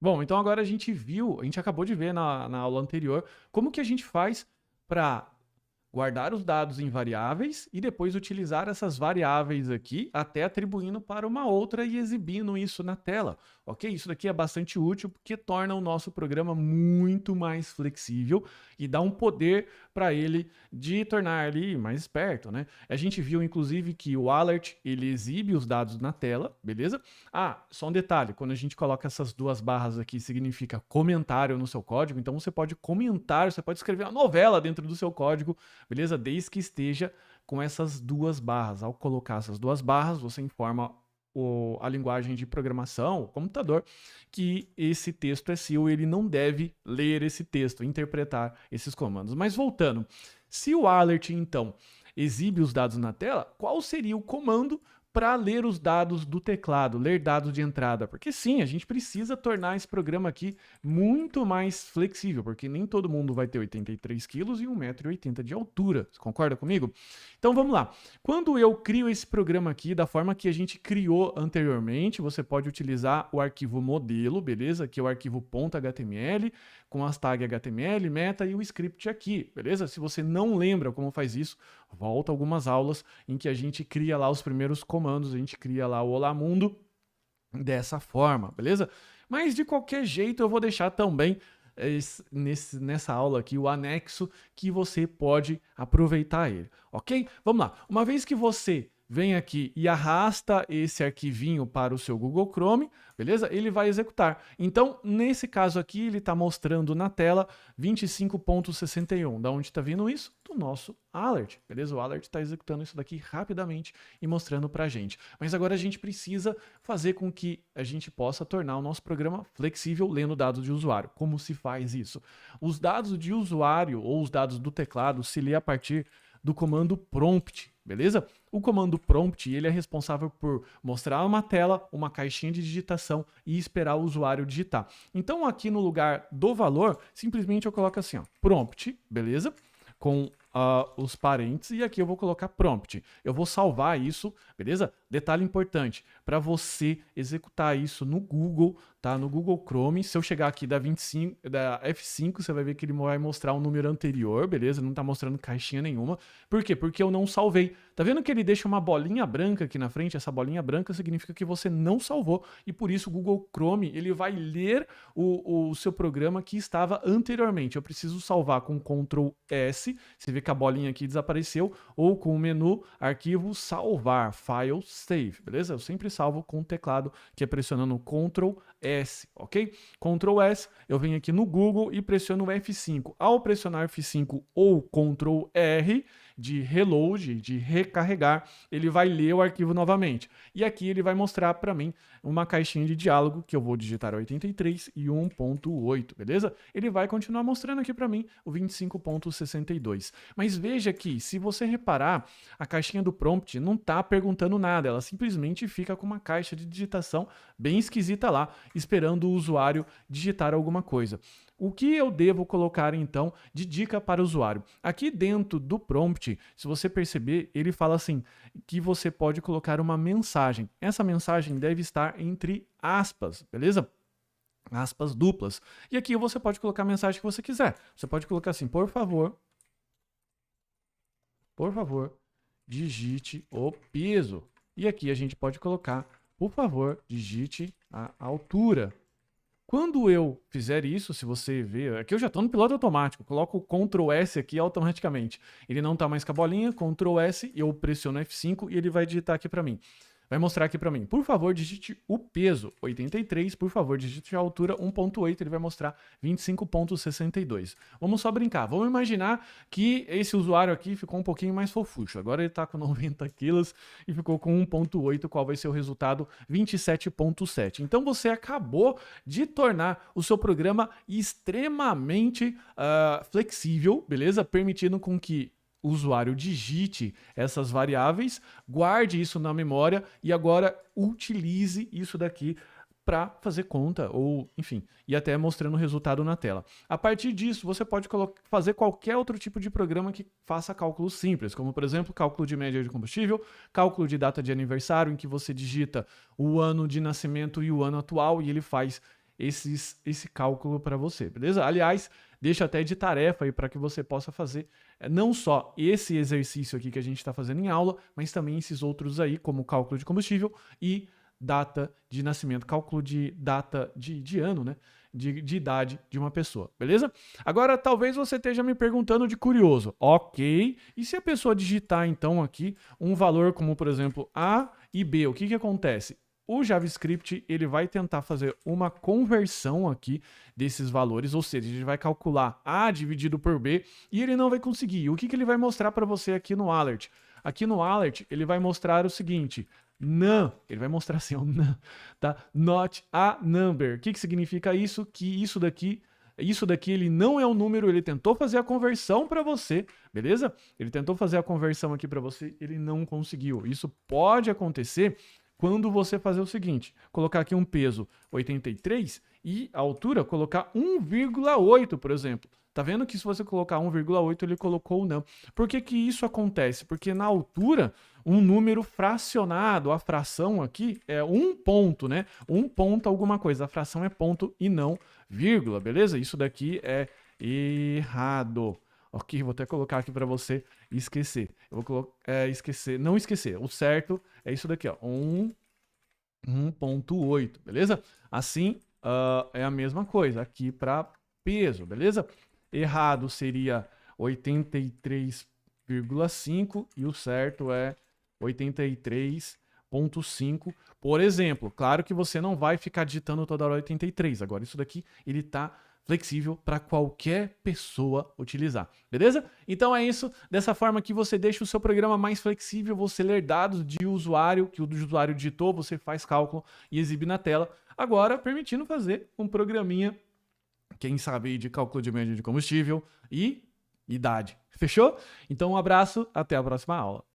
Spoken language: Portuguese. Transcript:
Bom, então agora a gente acabou de ver na aula anterior como que a gente faz para guardar os dados em variáveis e depois utilizar essas variáveis aqui até atribuindo para uma outra e exibindo isso na tela, ok? Isso daqui é bastante útil porque torna o nosso programa muito mais flexível e dá um poder para ele de tornar ele mais esperto, né? A gente viu inclusive que o alert ele exibe os dados na tela, beleza? Ah, só um detalhe, quando a gente coloca essas duas barras aqui significa comentário no seu código, então você pode comentar, você pode escrever uma novela dentro do seu código, beleza? Desde que esteja com essas duas barras. Ao colocar essas duas barras, você informa a linguagem de programação, o computador, que esse texto é seu e ele não deve ler esse texto, interpretar esses comandos. Mas voltando, se o alert, então, exibe os dados na tela, qual seria o comando para ler os dados do teclado, ler dados de entrada? Porque sim, a gente precisa tornar esse programa aqui muito mais flexível, porque nem todo mundo vai ter 83 quilos e 1,80 m de altura. Você concorda comigo? Então vamos lá. Quando eu crio esse programa aqui da forma que a gente criou anteriormente, você pode utilizar o arquivo modelo, beleza? Que é o arquivo .html, com as tags HTML, meta e o script aqui, beleza? Se você não lembra como faz isso, volta algumas aulas em que a gente cria lá os primeiros comandos, a gente cria lá o Olá Mundo dessa forma, beleza? Mas de qualquer jeito eu vou deixar também nessa aula aqui o anexo que você pode aproveitar ele, ok? Vamos lá. Uma vez que você vem aqui e arrasta esse arquivinho para o seu Google Chrome, beleza? Ele vai executar. Então, nesse caso aqui, ele está mostrando na tela 25.61. Da onde está vindo isso? Do nosso alert, beleza? O alert está executando isso daqui rapidamente e mostrando para a gente. Mas agora a gente precisa fazer com que a gente possa tornar o nosso programa flexível lendo dados de usuário. Como se faz isso? Os dados de usuário ou os dados do teclado se lê a partir do comando prompt, beleza? O comando prompt ele é responsável por mostrar uma tela, uma caixinha de digitação e esperar o usuário digitar. Então aqui no lugar do valor, simplesmente eu coloco assim, ó, prompt, beleza? Com os parênteses e aqui eu vou colocar prompt. Eu vou salvar isso, beleza? Detalhe importante, para você executar isso no Google, tá? No Google Chrome, se eu chegar aqui da 25, da F5, você vai ver que ele vai mostrar um número anterior, beleza? Não tá mostrando caixinha nenhuma. Por quê? Porque eu não salvei. Tá vendo que ele deixa uma bolinha branca aqui na frente? Essa bolinha branca significa que você não salvou e por isso o Google Chrome ele vai ler o seu programa que estava anteriormente. Eu preciso salvar com Ctrl S, você vê que a bolinha aqui desapareceu, ou com o menu arquivo salvar, file save, beleza? Eu sempre salvo com o teclado que é pressionando Ctrl S, ok? Ctrl S, eu venho aqui no Google e pressiono F5. Ao pressionar F5 ou Ctrl R, de reload, de recarregar, ele vai ler o arquivo novamente. E aqui ele vai mostrar para mim uma caixinha de diálogo que eu vou digitar 83 e 1.8, beleza? Ele vai continuar mostrando aqui para mim o 25.62. Mas veja que, se você reparar, a caixinha do prompt não está perguntando nada, ela simplesmente fica com uma caixa de digitação bem esquisita lá, esperando o usuário digitar alguma coisa. O que eu devo colocar então de dica para o usuário? Aqui dentro do prompt, se você perceber, ele fala assim que você pode colocar uma mensagem. Essa mensagem deve estar entre aspas, beleza? Aspas duplas. E aqui você pode colocar a mensagem que você quiser. Você pode colocar assim, por favor, digite o peso. E aqui a gente pode colocar, por favor, digite a altura. Quando eu fizer isso, se você ver, aqui eu já estou no piloto automático, coloco o Ctrl S aqui automaticamente. Ele não está mais com a bolinha, Ctrl S, eu pressiono F5 e ele vai digitar aqui para mim. Vai mostrar aqui para mim, por favor, digite o peso, 83, por favor, digite a altura, 1.8, ele vai mostrar 25.62. Vamos só brincar, vamos imaginar que esse usuário aqui ficou um pouquinho mais fofucho, agora ele está com 90 quilos e ficou com 1.8, qual vai ser o resultado? 27.7. Então você acabou de tornar o seu programa extremamente flexível, beleza? Permitindo com que o usuário digite essas variáveis, guarde isso na memória e agora utilize isso daqui para fazer conta ou, enfim, e até mostrando o resultado na tela. A partir disso, você pode fazer qualquer outro tipo de programa que faça cálculos simples, como, por exemplo, cálculo de média de combustível, cálculo de data de aniversário, em que você digita o ano de nascimento e o ano atual e ele faz esse cálculo para você, beleza? Aliás, deixa até de tarefa aí para que você possa fazer não só esse exercício aqui que a gente está fazendo em aula, mas também esses outros aí, como cálculo de combustível e data de nascimento, cálculo de data de ano, né? De idade de uma pessoa, beleza? Agora, talvez você esteja me perguntando de curioso. Ok, e se a pessoa digitar, então, aqui um valor como, por exemplo, A e B, o que acontece? O JavaScript ele vai tentar fazer uma conversão aqui desses valores, ou seja, ele vai calcular A dividido por B e ele não vai conseguir. O que ele vai mostrar para você aqui no alert? Aqui no alert ele vai mostrar o seguinte: none, ele vai mostrar assim, none, tá? Not a number. O que significa isso? Que isso daqui ele não é um número, ele tentou fazer a conversão para você, beleza? Ele tentou fazer a conversão aqui para você, ele não conseguiu. Isso pode acontecer quando você fazer o seguinte, colocar aqui um peso 83 e a altura colocar 1,8, por exemplo. Tá vendo que se você colocar 1,8, ele colocou não. Por que isso acontece? Porque na altura, um número fracionado, a fração aqui é um ponto, né? Um ponto alguma coisa. A fração é ponto e não vírgula, beleza? Isso daqui é errado. Ok, vou até colocar aqui para você esquecer. Eu vou colocar, não esquecer. O certo é isso daqui, ó, 1,8, beleza? Assim, é a mesma coisa aqui para peso, beleza? Errado seria 83,5 e o certo é 83,5, por exemplo. Claro que você não vai ficar digitando toda hora 83. Agora, isso daqui, ele tá flexível para qualquer pessoa utilizar, beleza? Então é isso, dessa forma que você deixa o seu programa mais flexível, você ler dados de usuário, que o usuário digitou, você faz cálculo e exibe na tela, agora permitindo fazer um programinha, quem sabe, de cálculo de média de combustível e idade, fechou? Então um abraço, até a próxima aula.